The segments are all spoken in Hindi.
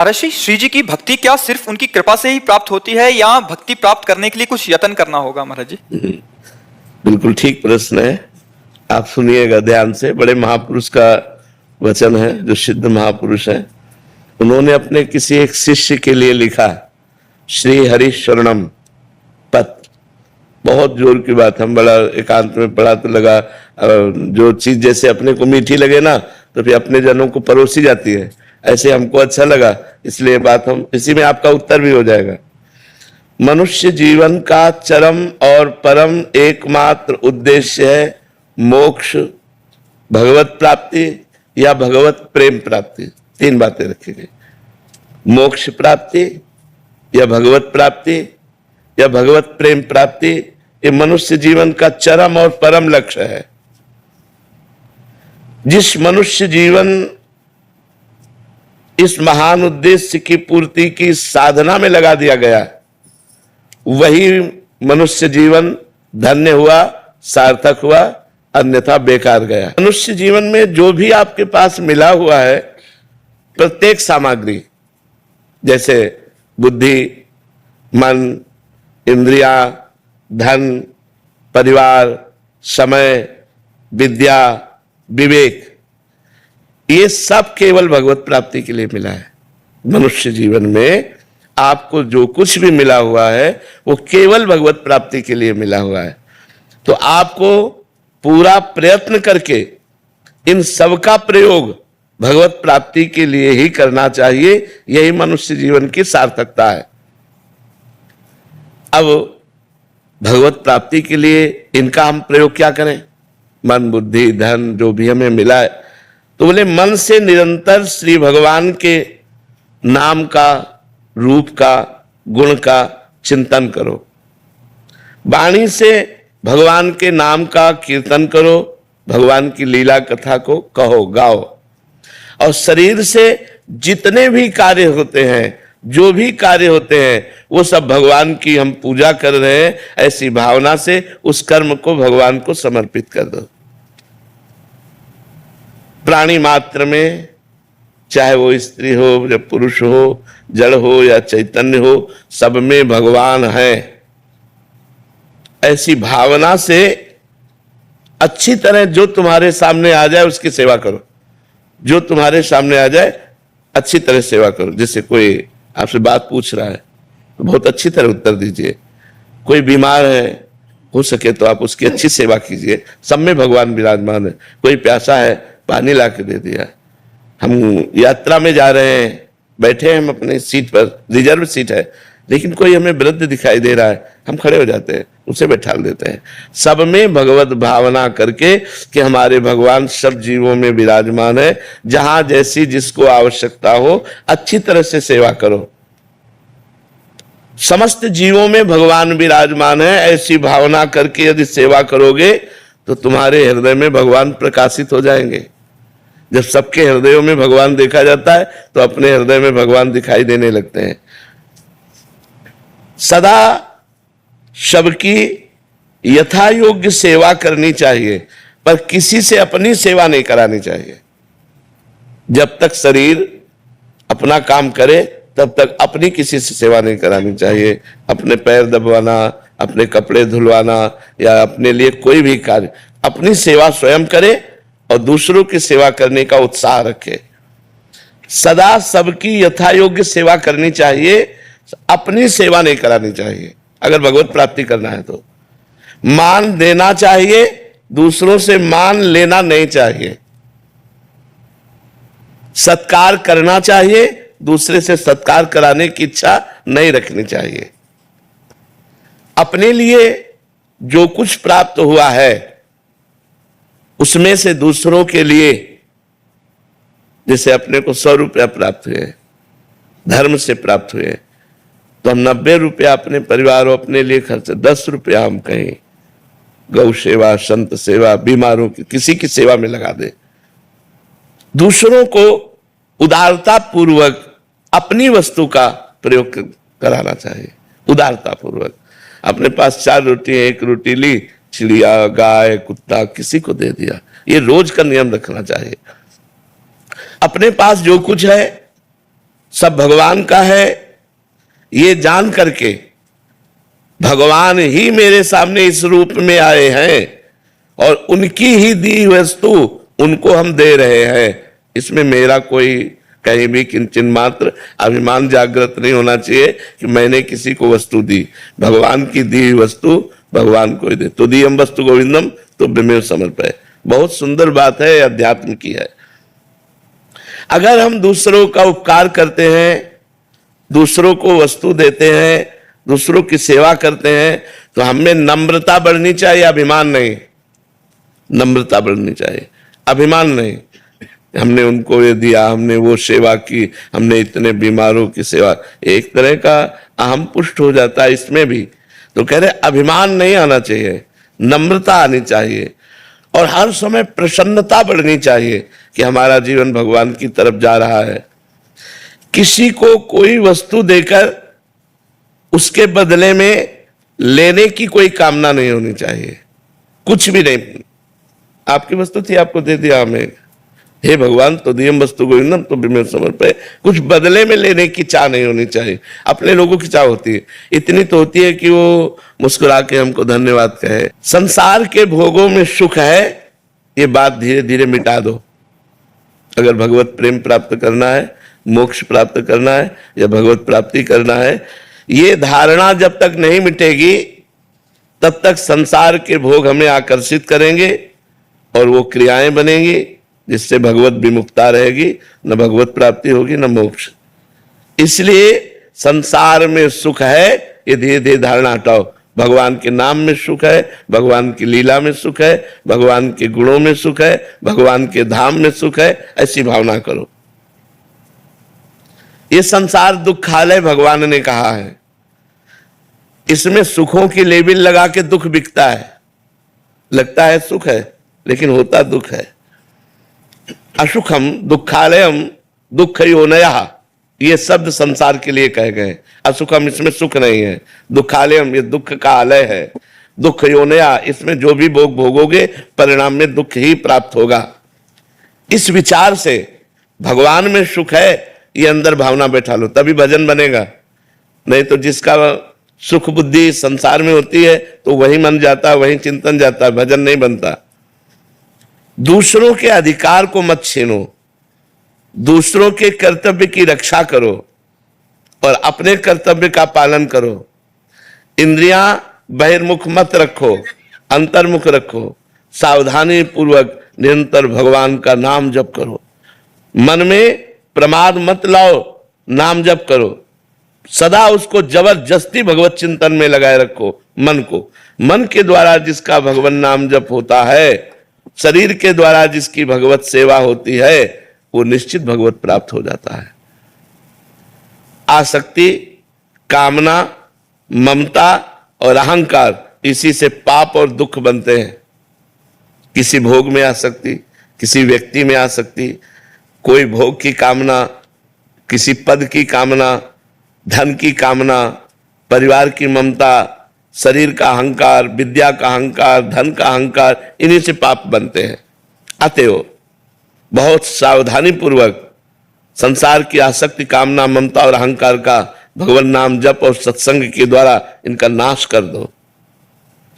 ऋषि श्री जी की भक्ति क्या सिर्फ उनकी कृपा से ही प्राप्त होती है या भक्ति प्राप्त करने के लिए कुछ यत्न करना होगा महाराज जी? बिल्कुल ठीक प्रश्न है। आप सुनिएगा ध्यान से। बड़े महापुरुष का वचन है, जो सिद्ध महापुरुष है। उन्होंने अपने किसी एक शिष्य के लिए लिखा, श्री हरि शरणम पत। बहुत जोर की बात। हम बड़ा एकांत में पढ़ा तो लगा जो चीज जैसे अपने को मीठी लगे ना, तो फिर अपने जनों को परोसी जाती है। ऐसे हमको अच्छा लगा, इसलिए बात हम इसी में आपका उत्तर भी हो जाएगा। मनुष्य जीवन का चरम और परम एकमात्र उद्देश्य है मोक्ष, भगवत प्राप्ति या भगवत प्रेम प्राप्ति। तीन बातें रखी गई, मोक्ष प्राप्ति या भगवत प्राप्ति या भगवत प्रेम प्राप्ति। ये मनुष्य जीवन का चरम और परम लक्ष्य है। जिस मनुष्य जीवन इस महान उद्देश्य की पूर्ति की साधना में लगा दिया गया, वही मनुष्य जीवन धन्य हुआ, सार्थक हुआ, अन्यथा बेकार गया। मनुष्य जीवन में जो भी आपके पास मिला हुआ है, प्रत्येक सामग्री जैसे बुद्धि, मन, इंद्रियां, धन, परिवार, समय, विद्या, विवेक, ये सब केवल भगवत प्राप्ति के लिए मिला है। मनुष्य जीवन में आपको जो कुछ भी मिला हुआ है वो केवल भगवत प्राप्ति के लिए मिला हुआ है। तो आपको पूरा प्रयत्न करके इन सब का प्रयोग भगवत प्राप्ति के लिए ही करना चाहिए। यही मनुष्य जीवन की सार्थकता है। अब भगवत प्राप्ति के लिए इनका हम प्रयोग क्या करें? मन, बुद्धि, धन जो भी हमें मिला है, तो बोले मन से निरंतर श्री भगवान के नाम का, रूप का, गुण का चिंतन करो। वाणी से भगवान के नाम का कीर्तन करो, भगवान की लीला कथा को कहो, गाओ। और शरीर से जितने भी कार्य होते हैं, जो भी कार्य होते हैं, वो सब भगवान की हम पूजा कर रहे हैं, ऐसी भावना से उस कर्म को भगवान को समर्पित कर दो। प्राणी मात्र में, चाहे वो स्त्री हो या पुरुष हो, जड़ हो या चैतन्य हो, सब में भगवान है। ऐसी भावना से अच्छी तरह जो तुम्हारे सामने आ जाए उसकी सेवा करो। जो तुम्हारे सामने आ जाए अच्छी तरह सेवा करो। जैसे कोई आपसे बात पूछ रहा है तो बहुत अच्छी तरह उत्तर दीजिए। कोई बीमार है, हो सके तो आप उसकी अच्छी सेवा कीजिए। सब में भगवान विराजमान है। कोई प्यासा है, पानी ला के दे दिया। हम यात्रा में जा रहे हैं, बैठे हैं हम अपने सीट पर, रिजर्व सीट है, लेकिन कोई हमें वृद्ध दिखाई दे रहा है, हम खड़े हो जाते हैं, उसे बैठा देते हैं। सब में भगवत भावना करके कि हमारे भगवान सब जीवों में विराजमान है। जहां जैसी जिसको आवश्यकता हो अच्छी तरह से सेवा करो। समस्त जीवों में भगवान विराजमान है, ऐसी भावना करके यदि सेवा करोगे तो तुम्हारे हृदय में भगवान प्रकाशित हो जाएंगे। जब सबके हृदयों में भगवान देखा जाता है तो अपने हृदय में भगवान दिखाई देने लगते हैं। सदा सबकी यथा योग्य सेवा करनी चाहिए, पर किसी से अपनी सेवा नहीं करानी चाहिए। जब तक शरीर अपना काम करे तब तक अपनी किसी से सेवा नहीं करानी चाहिए। अपने पैर दबवाना, अपने कपड़े धुलवाना या अपने लिए कोई भी कार्य, अपनी सेवा स्वयं करे और दूसरों की सेवा करने का उत्साह रखे। सदा सबकी यथा योग्य सेवा करनी चाहिए, अपनी सेवा नहीं करानी चाहिए। अगर भगवत प्राप्ति करना है तो मान देना चाहिए, दूसरों से मान लेना नहीं चाहिए। सत्कार करना चाहिए, दूसरे से सत्कार कराने की इच्छा नहीं रखनी चाहिए। अपने लिए जो कुछ प्राप्त हुआ है उसमें से दूसरों के लिए, जैसे अपने को 100 रुपया प्राप्त हुए, धर्म से प्राप्त हुए, तो हम 90 रुपया अपने परिवार और अपने लिए खर्च, 10 रुपया हम कहीं गौ सेवा, संत सेवा, बीमारों की किसी की सेवा में लगा दे। दूसरों को उदारता पूर्वक अपनी वस्तु का प्रयोग कराना चाहिए। उदारता पूर्वक अपने पास 4 रोटी है, 1 रोटी ली, चिड़िया, गाय, कुत्ता किसी को दे दिया। ये रोज का नियम रखना चाहिए। अपने पास जो कुछ है सब भगवान का है, ये जान करके भगवान ही मेरे सामने इस रूप में आए हैं और उनकी ही दी वस्तु उनको हम दे रहे हैं। इसमें मेरा कोई कहीं भी किंचन मात्र अभिमान जागृत नहीं होना चाहिए कि मैंने किसी को वस्तु दी। भगवान की दी वस्तु भगवान को ही दे। तो दीयम वस्तु गोविंदम तो ब्रह्मेव समर्पय। बहुत सुंदर बात है, अध्यात्म की है। अगर हम दूसरों का उपकार करते हैं, दूसरों को वस्तु देते हैं, दूसरों की सेवा करते हैं, तो हमें नम्रता बढ़नी चाहिए, अभिमान नहीं। नम्रता बढ़नी चाहिए, अभिमान नहीं। हमने उनको ये दिया, हमने वो सेवा की, हमने इतने बीमारों की सेवा, एक तरह का अहम पुष्ट हो जाता है इसमें भी। तो कह रहे अभिमान नहीं आना चाहिए, नम्रता आनी चाहिए और हर समय प्रसन्नता बढ़नी चाहिए कि हमारा जीवन भगवान की तरफ जा रहा है। किसी को कोई वस्तु देकर उसके बदले में लेने की कोई कामना नहीं होनी चाहिए, कुछ भी नहीं। आपकी वस्तु थी, आपको दे दिया हमें, हे भगवान तो दियम वस्तु गोविंदम तो ब्रह्मेव समर्पय। कुछ बदले में लेने की चाह नहीं होनी चाहिए। अपने लोगों की चाह होती है, इतनी तो होती है कि वो मुस्कुरा के हमको धन्यवाद कहे। संसार के भोगों में सुख है, ये बात धीरे धीरे मिटा दो। अगर भगवत प्रेम प्राप्त करना है, मोक्ष प्राप्त करना है या भगवत प्राप्ति करना है, ये धारणा जब तक नहीं मिटेगी तब तक संसार के भोग हमें आकर्षित करेंगे और वो क्रियाएं बनेंगी जिससे भगवत विमुक्ता रहेगी, न भगवत प्राप्ति होगी न मोक्ष। इसलिए संसार में सुख है, ये धीरे धीरे धारणा हटाओ। भगवान के नाम में सुख है, भगवान की लीला में सुख है, भगवान के गुणों में सुख है, भगवान के धाम में सुख है, ऐसी भावना करो। ये संसार दुखालय भगवान ने कहा है। इसमें सुखों की लेबिल लगा के दुख बिकता है, लगता है सुख है लेकिन होता दुख है। असुखम दुखालयम दुख योनयः, ये शब्द संसार के लिए कहे गए। असुखम, इसमें सुख नहीं है। दुखालयम, ये दुख का आलय है। दुख योनया, इसमें जो भी भोग भोगोगे परिणाम में दुख ही प्राप्त होगा। इस विचार से भगवान में सुख है, ये अंदर भावना बैठा लो, तभी भजन बनेगा। नहीं तो जिसका सुख बुद्धि संसार में होती है तो वही मन जाता है, वही चिंतन जाता है, भजन नहीं बनता। दूसरों के अधिकार को मत छीनो, दूसरों के कर्तव्य की रक्षा करो और अपने कर्तव्य का पालन करो। इंद्रियां बहिर्मुख मत रखो, अंतर्मुख रखो। सावधानी पूर्वक निरंतर भगवान का नाम जप करो। मन में प्रमाद मत लाओ, नाम जप करो। सदा उसको जबरदस्ती भगवत चिंतन में लगाए रखो मन को। मन के द्वारा जिसका भगवान नाम जप होता है, शरीर के द्वारा जिसकी भगवत सेवा होती है, वो निश्चित भगवत प्राप्त हो जाता है। आसक्ति, कामना, ममता और अहंकार, इसी से पाप और दुख बनते हैं। किसी भोग में आसक्ति, किसी व्यक्ति में आसक्ति, कोई भोग की कामना, किसी पद की कामना, धन की कामना, परिवार की ममता, शरीर का अहंकार, विद्या का अहंकार, धन का अहंकार, इन्हीं से पाप बनते हैं। अतएव बहुत सावधानी पूर्वक संसार की आसक्ति, कामना, ममता और अहंकार का भगवान नाम जप और सत्संग के द्वारा इनका नाश कर दो।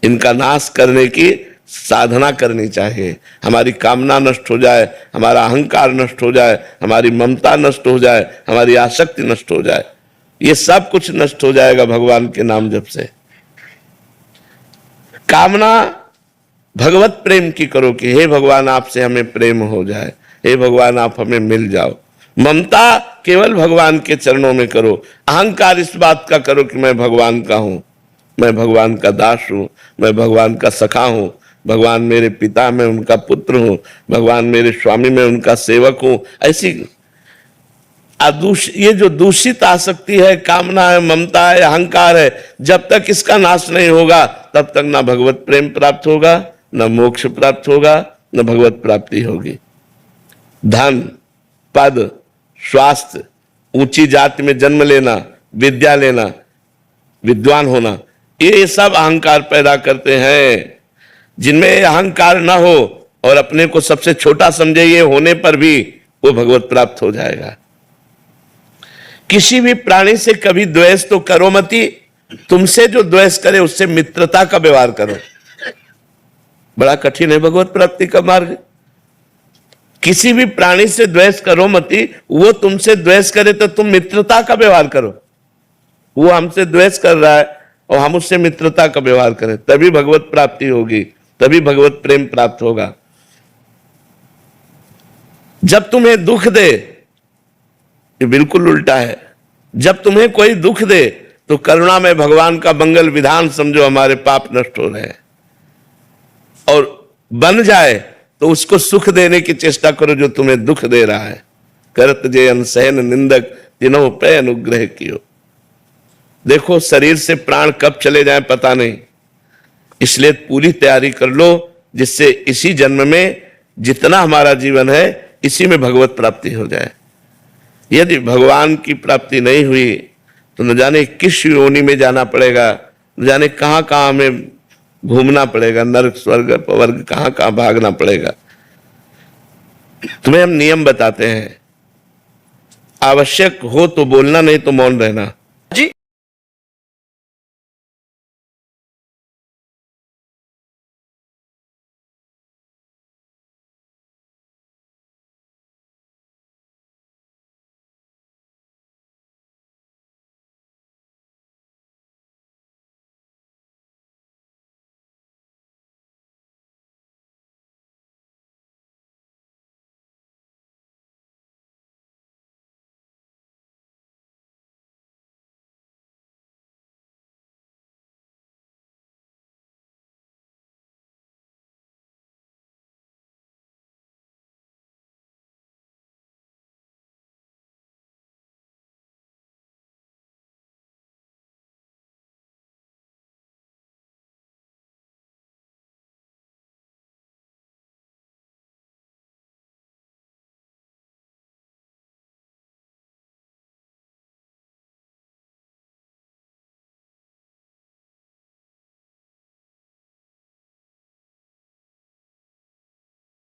इनका नाश करने की साधना करनी चाहिए। हमारी कामना नष्ट हो जाए, हमारा अहंकार नष्ट हो जाए, हमारी ममता नष्ट हो जाए, हमारी आसक्ति नष्ट हो जाए, ये सब कुछ नष्ट हो जाएगा भगवान के नाम जप से। कामना भगवत प्रेम की करो कि हे भगवान आपसे हमें प्रेम हो जाए, हे भगवान आप हमें मिल जाओ। ममता केवल भगवान के चरणों में करो। अहंकार इस बात का करो कि मैं भगवान का हूं, मैं भगवान का दास हूं, मैं भगवान का सखा हूं, भगवान मेरे पिता, मैं उनका पुत्र हूं, भगवान मेरे स्वामी, मैं उनका सेवक हूं। ऐसी ये जो दूषित आसक्ति है, कामना है, ममता है, अहंकार है, जब तक इसका नाश नहीं होगा तब तक ना भगवत प्रेम प्राप्त होगा, ना मोक्ष प्राप्त होगा, ना भगवत प्राप्ति होगी। धन, पद, स्वास्थ्य, ऊंची जाति में जन्म लेना, विद्या लेना, विद्वान होना, ये सब अहंकार पैदा करते हैं। जिनमें अहंकार ना हो और अपने को सबसे छोटा समझे, ये होने पर भी वो भगवत प्राप्त हो जाएगा। किसी भी प्राणी से कभी द्वेष तो करो मती, तुमसे जो द्वेष करे उससे मित्रता का व्यवहार करो। बड़ा कठिन है भगवत प्राप्ति का मार्ग। किसी भी प्राणी से द्वेष करो मती, वो तुमसे द्वेष करे तो तुम मित्रता का व्यवहार करो। वो हमसे द्वेष कर रहा है और हम उससे मित्रता का व्यवहार करें, तभी भगवत प्राप्ति होगी, तभी भगवत प्रेम प्राप्त होगा। जब तुम्हें दुख दे, ये बिल्कुल उल्टा है। जब तुम्हें कोई दुख दे तो करुणा में भगवान का मंगल विधान समझो, हमारे पाप नष्ट हो रहे हैं। और बन जाए तो उसको सुख देने की चेष्टा करो जो तुम्हें दुख दे रहा है। करत जे अनसहन निंदक जिन्हों पे अनुग्रह कियो। देखो शरीर से प्राण कब चले जाए पता नहीं, इसलिए पूरी तैयारी कर लो जिससे इसी जन्म में जितना हमारा जीवन है इसी में भगवत प्राप्ति हो जाए। यदि भगवान की प्राप्ति नहीं हुई तो न जाने किस योनि में जाना पड़ेगा, न जाने कहां कहां हमें घूमना पड़ेगा, नरक स्वर्ग अपवर्ग कहां कहां भागना पड़ेगा। तुम्हें हम नियम बताते हैं, आवश्यक हो तो बोलना, नहीं तो मौन रहना।